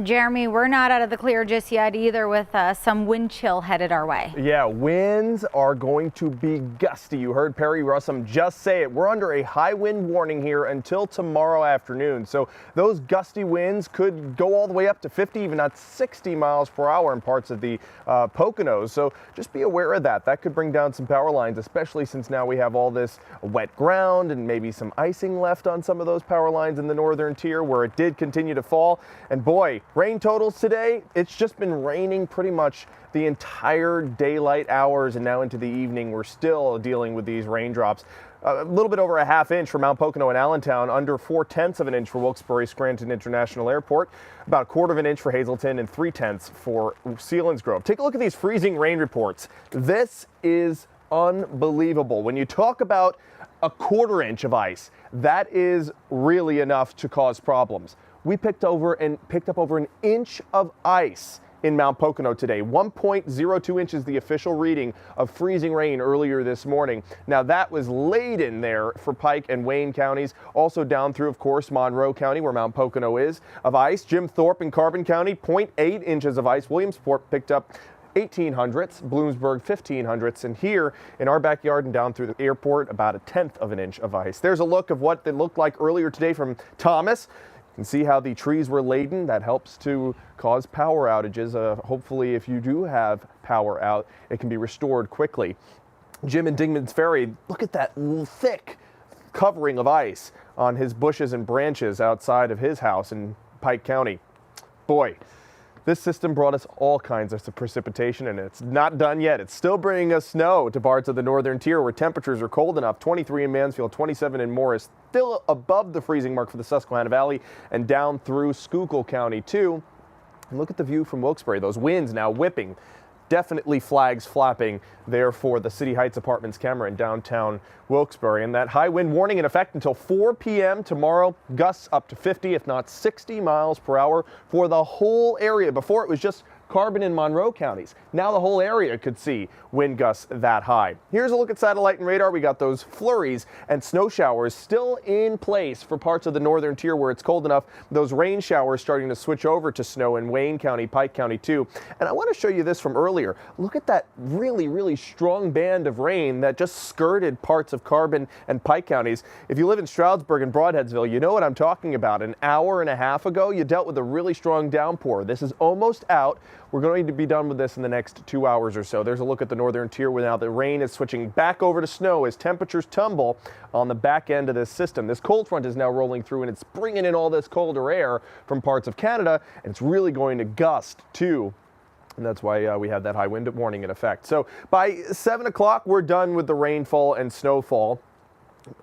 Jeremy, we're not out of the clear just yet either, with some wind chill headed our way. Yeah, winds are going to be gusty. You heard Perry Russom just say it. We're under a high wind warning here until tomorrow afternoon. So those gusty winds could go all the way up to 50, even not 60 miles per hour in parts of the Poconos. So just be aware of that. That could bring down some power lines, especially since now we have all this wet ground and maybe some icing left on some of those power lines in the northern tier where it did continue to fall. And boy, rain totals today, it's just been raining pretty much the entire daylight hours, and now into the evening we're still dealing with these raindrops. A little bit over a half inch for Mount Pocono and Allentown, under 4/10 of an inch for Wilkes-Barre Scranton International Airport, about 1/4 of an inch for Hazleton, and 3/10 for Selinsgrove. Take a look at these freezing rain reports. This is unbelievable. When you talk about a 1/4 inch of ice, that is really enough to cause problems. We picked up over an inch of ice in Mount Pocono today. 1.02 inches, the official reading of freezing rain earlier this morning. Now that was laden there for Pike and Wayne counties, also down through, of course, Monroe County, where Mount Pocono is, of ice. Jim Thorpe in Carbon County, 0.8 inches of ice. Williamsport picked up 1800ths, Bloomsburg 1500ths, and here in our backyard and down through the airport, about 1/10 of an inch of ice. There's a look of what it looked like earlier today from Thomas. You can see how the trees were laden. That helps to cause power outages. Hopefully, if you do have power out, it can be restored quickly. Jim in Dingman's Ferry, look at that thick covering of ice on his bushes and branches outside of his house in Pike County. Boy, this system brought us all kinds of precipitation, and it's not done yet. It's still bringing us snow to parts of the northern tier where temperatures are cold enough. 23 in Mansfield, 27 in Morris, still above the freezing mark for the Susquehanna Valley and down through Schuylkill County too. And look at the view from Wilkes-Barre. Those winds now whipping. Definitely flags flapping there for the City Heights Apartments camera in downtown Wilkes-Barre. And that high wind warning in effect until 4 p.m. tomorrow. Gusts up to 50, if not 60 miles per hour for the whole area. Before it was just Carbon and Monroe counties. Now the whole area could see wind gusts that high. Here's a look at satellite and radar. We got those flurries and snow showers still in place for parts of the northern tier where it's cold enough. Those rain showers starting to switch over to snow in Wayne County, Pike County too. And I want to show you this from earlier. Look at that really strong band of rain that just skirted parts of Carbon and Pike counties. If you live in Stroudsburg and Broadheadsville, you know what I'm talking about. An hour and a half ago, you dealt with a really strong downpour. This is almost out. We're going to be done with this in the next 2 hours or so. There's a look at the northern tier where now the rain is switching back over to snow as temperatures tumble on the back end of this system. This cold front is now rolling through and it's bringing in all this colder air from parts of Canada, and it's really going to gust too. And that's why we have that high wind warning in effect. So by 7 o'clock, we're done with the rainfall and snowfall.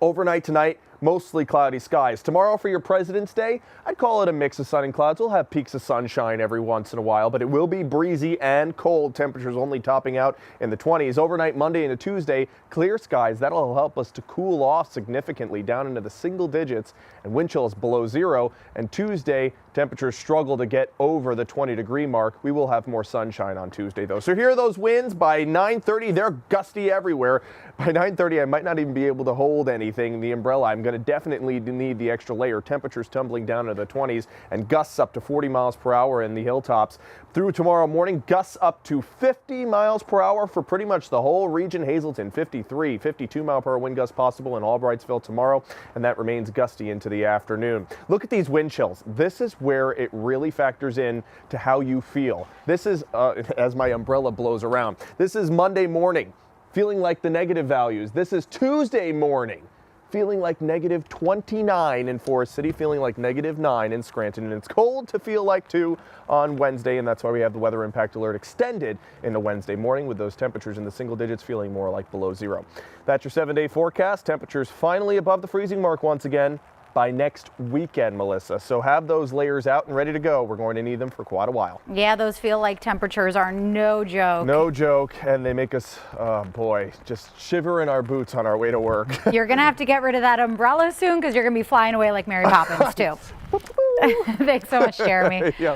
Overnight tonight, mostly cloudy skies. Tomorrow for your President's Day, I'd call it a mix of sun and clouds. We'll have peaks of sunshine every once in a while, but it will be breezy and cold. Temperatures only topping out in the 20s. Overnight Monday into Tuesday, clear skies. That'll help us to cool off significantly down into the single digits and wind chills below zero. And Tuesday, temperatures struggle to get over the 20-degree mark. We will have more sunshine on Tuesday though. So here are those winds. By 9:30, they're gusty everywhere. By 9:30, I might not even be able to hold anything. The umbrella, I'm going to definitely need the extra layer. Temperatures tumbling down to the 20s and gusts up to 40 miles per hour in the hilltops. Through tomorrow morning, gusts up to 50 miles per hour for pretty much the whole region. Hazleton, 53, 52 mile per hour wind gusts possible in Albrightsville tomorrow, and that remains gusty into the afternoon. Look at these wind chills. This is where it really factors in to how you feel. This is, as my umbrella blows around, this is Monday morning, feeling like the negative values. This is Tuesday morning, feeling like -29 in Forest City, feeling like -9 in Scranton, and it's cold to feel like 2 on Wednesday, and that's why we have the weather impact alert extended into Wednesday morning with those temperatures in the single digits feeling more like below zero. That's your 7-day forecast. Temperatures finally above the freezing mark once again by next weekend, Melissa. So have those layers out and ready to go. We're going to need them for quite a while. Yeah, those feel like temperatures are no joke. No joke, and they make us, boy, just shiver in our boots on our way to work. You're going to have to get rid of that umbrella soon because you're going to be flying away like Mary Poppins too. Thanks so much, Jeremy. Yeah.